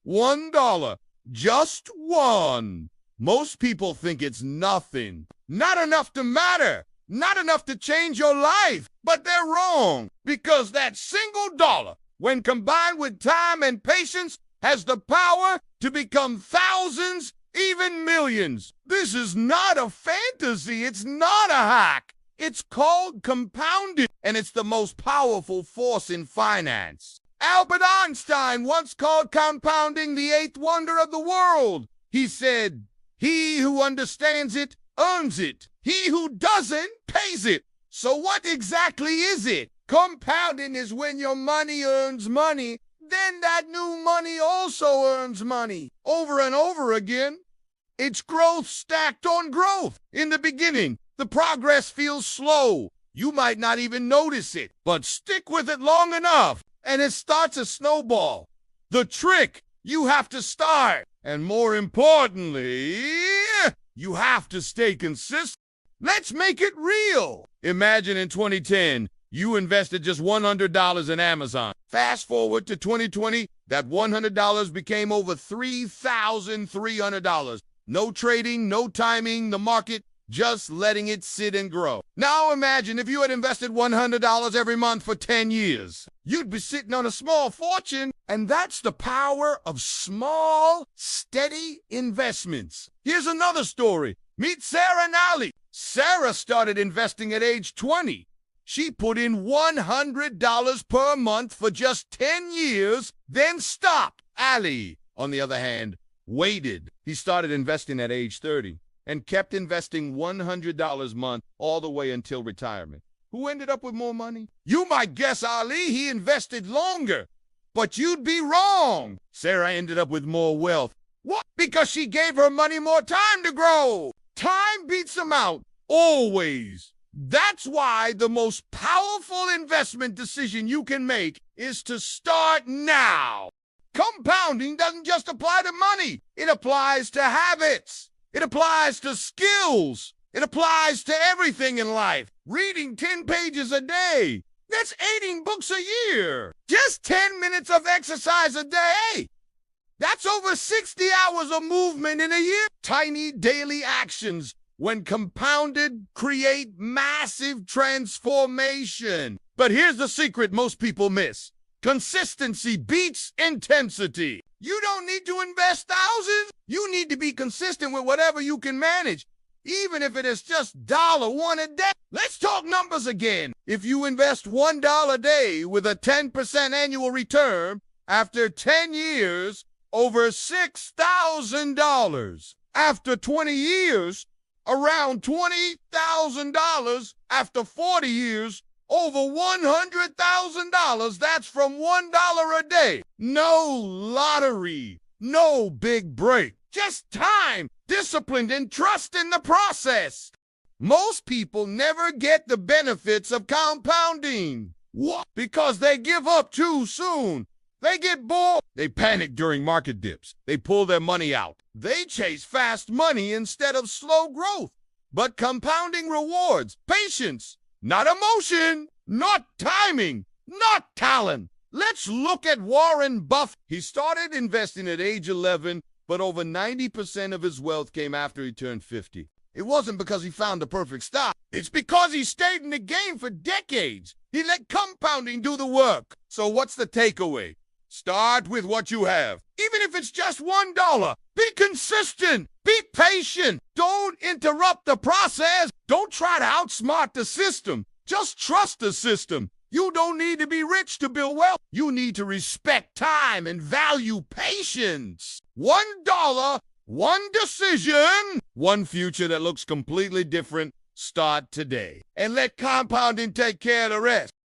$1. Just one. Most people think it's nothing. Not enough to matter. Not enough to change your life. But they're wrong. Because that single dollar, when combined with time and patience, has the power to become thousands, even millions. This is not a fantasy. It's not a hack. It's called compounding, and it's the most powerful force in finance. Albert Einstein once called compounding the eighth wonder of the world. He said, "He who understands it earns it. He who doesn't pays it." So what exactly is it? Compounding is when your money earns money, then that new money also earns money over and over again. It's growth stacked on growth. In the beginning, the progress feels slow. You might not even notice it, but stick with it long enough, and it starts a snowball. The trick, you have to start. And more importantly, you have to stay consistent. Let's make it real. Imagine in 2010, you invested just $100 in Amazon. Fast forward to 2020, that $100 became over $3,300. No trading, no timing, the market, just letting it sit and grow. Now imagine if you had invested $100 every month for 10 years. You'd be sitting on a small fortune, and that's the power of small, steady investments. Here's another story. Meet Sarah and Ali. Sarah started investing at age 20. She put in $100 per month for just 10 years, then stopped. Ali, on the other hand, waited. He started investing at age 30 and kept investing $100 a month all the way until retirement. Who ended up with more money? You might guess Ali, he invested longer, but you'd be wrong. Sarah ended up with more wealth. What? Because she gave her money more time to grow. Time beats them out, always. That's why the most powerful investment decision you can make is to start now. Compounding doesn't just apply to money. It applies to habits. It applies to skills. It applies to everything in life. Reading 10 pages a day. That's 18 books a year. Just 10 minutes of exercise a day. That's over 60 hours of movement in a year. Tiny daily actions, when compounded, create massive transformation. But here's the secret most people miss. Consistency beats intensity. You don't need to invest thousands. You need to be consistent with whatever you can manage, even if it is just $1 a day. Let's talk numbers again. If you invest $1 a day with a 10% annual return, after 10 years, over $6,000. After 20 years, around $20,000. After 40 years, over $100,000. That's from $1 a day. No lottery, no big break. Just time, discipline, and trust in the process. Most people never get the benefits of compounding. What? Because they give up too soon. They get bored. They panic during market dips. They pull their money out. They chase fast money instead of slow growth. But compounding rewards patience, not emotion, not timing, not talent. Let's look at Warren Buffett. He started investing at age 11, but over 90% of his wealth came after he turned 50. It wasn't because he found the perfect stock. It's because he stayed in the game for decades. He let compounding do the work. So what's the takeaway? Start with what you have. Even if it's just $1, be consistent, be patient. Don't interrupt the process. Don't try to outsmart the system. Just trust the system. You don't need to be rich to build wealth. You need to respect time and value patience. $1, one decision, one future that looks completely different. Start today and let compounding take care of the rest.